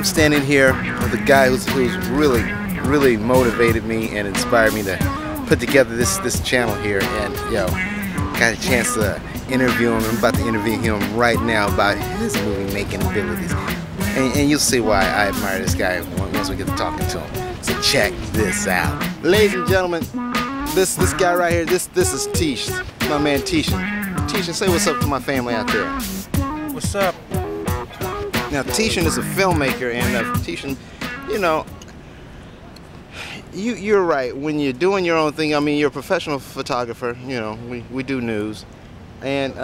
I'm standing here with a guy who's really motivated me and inspired me to put together this channel here, and got a chance to interview him. I'm about to interview him right now about his movie making abilities, and you'll see why I admire this guy once we get to talking to him. So check this out, ladies and gentlemen. This guy right here, this is Tish, my man Tishan. Tishan, say what's up to my family out there. What's up? Now, Tishan is a filmmaker, and Tishan, you're right. When you're doing your own thing, I mean, you're a professional photographer. We do news, and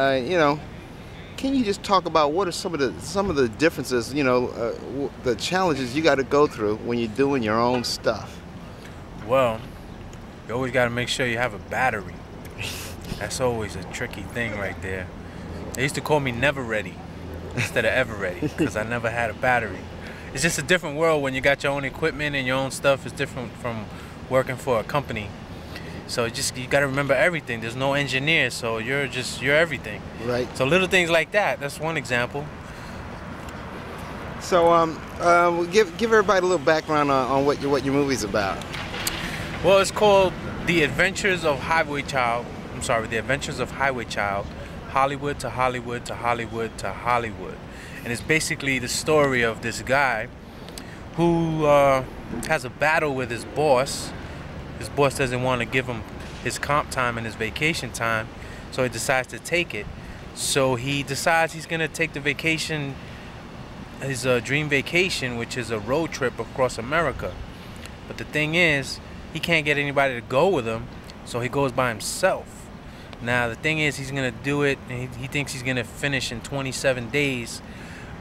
can you just talk about what are some of the differences? The challenges you got to go through when you're doing your own stuff. Well, you always got to make sure you have a battery. That's always a tricky thing right there. They used to call me Never Ready instead of Ever Ready because I never had a battery. It's just a different world when you got your own equipment and your own stuff. It's different from working for a company. So you got to remember everything. There's no engineer, so you're everything. Right. So little things like that. That's one example. So give everybody a little background on what your movie's about. Well, it's called The Adventures of Highway Child. I'm sorry, The Adventures of Highway Child. Hollywood to Hollywood to Hollywood to Hollywood. And it's basically the story of this guy who has a battle with his boss. His boss doesn't want to give him his comp time and his vacation time, so he decides to take it. So he decides he's going to take the vacation, his dream vacation, which is a road trip across America. But the thing is, he can't get anybody to go with him, so he goes by himself. Now the thing is, he's gonna do it, and he thinks he's gonna finish in 27 days,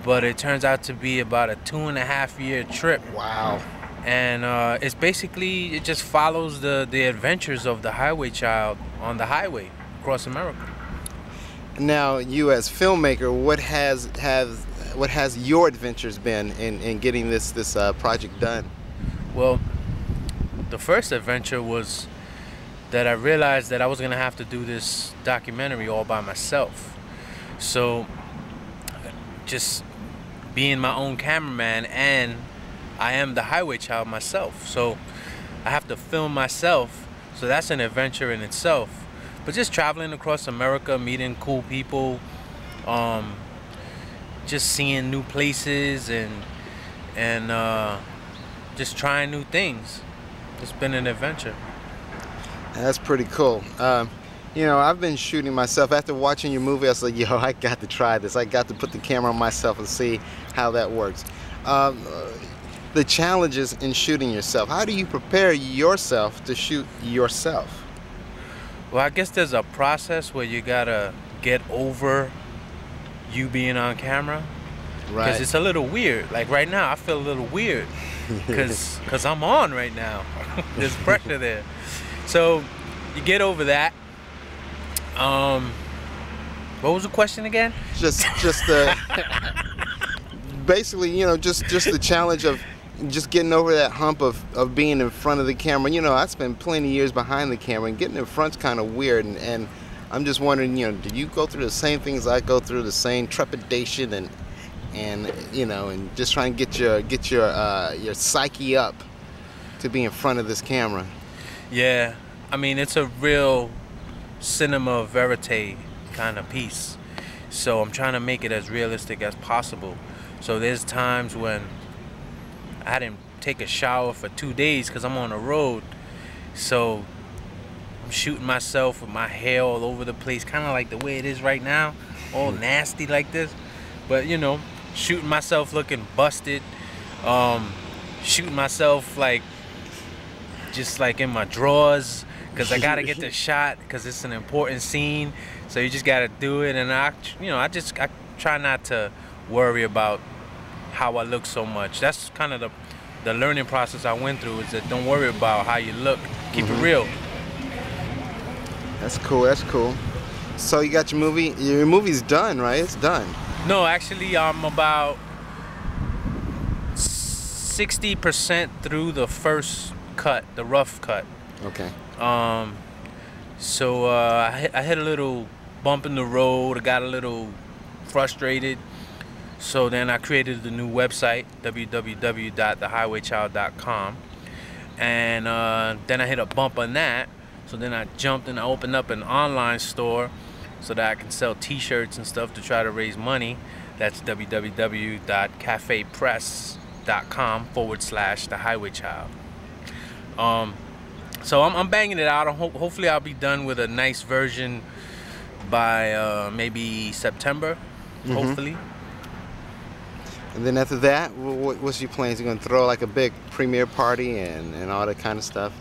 but it turns out to be about a 2.5-year trip. Wow. And it's basically, it just follows the adventures of the highway child on the highway across America. Now, you as filmmaker, what has your adventures been in getting this project done? Well, the first adventure was that I realized that I was gonna have to do this documentary all by myself. So just being my own cameraman, and I am the highway child myself, so I have to film myself, so that's an adventure in itself. But just traveling across America, meeting cool people, just seeing new places, and just trying new things. It's been an adventure. That's pretty cool. I've been shooting myself. After watching your movie, I was like, yo, I got to try this. I got to put the camera on myself and see how that works. The challenges in shooting yourself. How do you prepare yourself to shoot yourself? Well, I guess there's a process where you gotta get over you being on camera. Right. Because it's a little weird. Like right now, I feel a little weird because I'm on right now. There's pressure there. So you get over that. What was the question again? Just basically, just the challenge of just getting over that hump of being in front of the camera. I spent plenty of years behind the camera, and getting in front's kind of weird. And I'm just wondering, did you go through the same things I go through, the same trepidation and just trying to get your psyche up to be in front of this camera? Yeah, I mean, it's a real cinema verite kind of piece. So I'm trying to make it as realistic as possible. So there's times when I didn't take a shower for 2 days because I'm on the road. So I'm shooting myself with my hair all over the place, kind of like the way it is right now, all nasty like this. But shooting myself looking busted, shooting myself just like in my drawers, because I gotta get the shot because it's an important scene. So you just gotta do it, and I try not to worry about how I look so much. That's kind of the learning process I went through, is that don't worry about how you look, keep it real. That's cool. That's cool. So you got your movie. Your movie's done, right? It's done. No, actually, I'm about 60% through the first cut, the rough cut. Okay. So I hit a little bump in the road. I got a little frustrated. So then I created the new website, www.thehighwaychild.com, and then I hit a bump on that. So then I jumped and I opened up an online store so that I can sell t-shirts and stuff to try to raise money. That's www.cafepress.com/thehighwaychild. So I'm banging it out. Hopefully I'll be done with a nice version by maybe September, hopefully. And then after that, what's your plans? You gonna throw like a big premiere party and all that kind of stuff?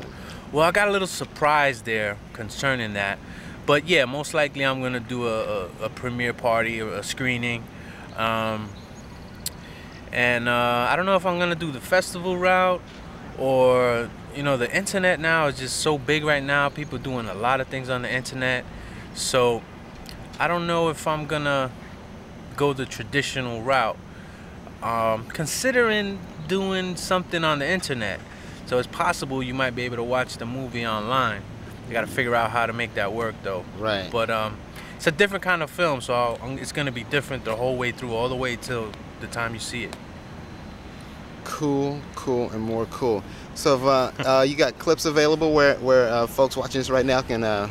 Well, I got a little surprise there concerning that. But yeah, most likely I'm gonna do a premiere party or a screening. And I don't know if I'm gonna do the festival route or, you know, the internet now is just so big right now. People doing a lot of things on the internet. So I don't know if I'm gonna go the traditional route. Considering doing something on the internet. So it's possible you might be able to watch the movie online. You got to figure out how to make that work though. Right. But it's a different kind of film, so it's going to be different the whole way through, all the way till the time you see it. Cool, cool, and more cool. So you got clips available where folks watching this right now can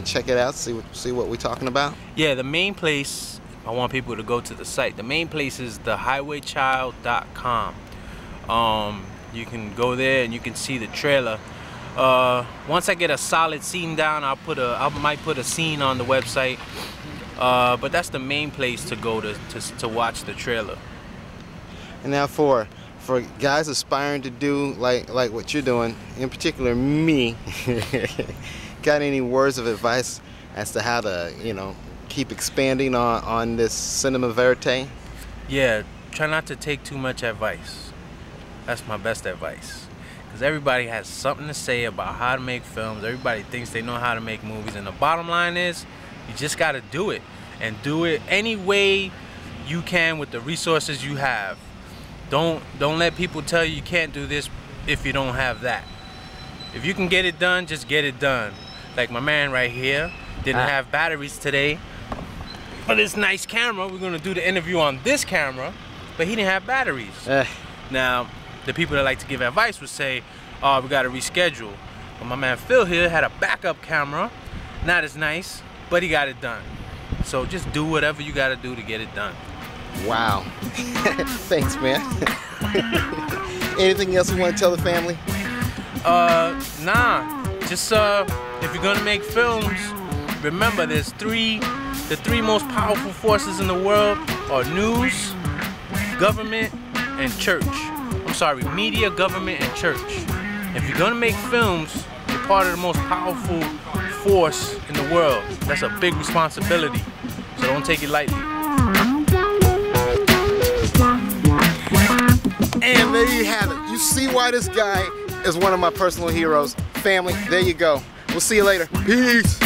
check it out, see what we're talking about? Yeah, the main place, I want people to go to the site. The main place is thehighwaychild.com. You can go there and you can see the trailer. Once I get a solid scene down, I might put a scene on the website. But that's the main place to go to watch the trailer. And now for guys aspiring to do like what you're doing, in particular me, got any words of advice as to how to, you know, keep expanding on this cinema verite? Yeah, try not to take too much advice. That's my best advice. Because everybody has something to say about how to make films. Everybody thinks they know how to make movies. And the bottom line is, you just got to do it. And do it any way you can with the resources you have. Don't let people tell you can't do this if you don't have that. If you can get it done, just get it done. Like my man right here didn't have batteries today for this nice camera. We're gonna do the interview on this camera, but he didn't have batteries. Now, the people that like to give advice would say, oh, we gotta reschedule. But my man Phil here had a backup camera, not as nice, but he got it done. So just do whatever you gotta do to get it done. Wow. Thanks, man. Anything else you want to tell the family? Nah. Just if you're gonna make films, remember the three most powerful forces in the world are news, government, and church. I'm sorry, media, government, and church. If you're gonna make films, you're part of the most powerful force in the world. That's a big responsibility, so don't take it lightly. And there you have it. You see why this guy is one of my personal heroes. Family, there you go. We'll see you later. Peace.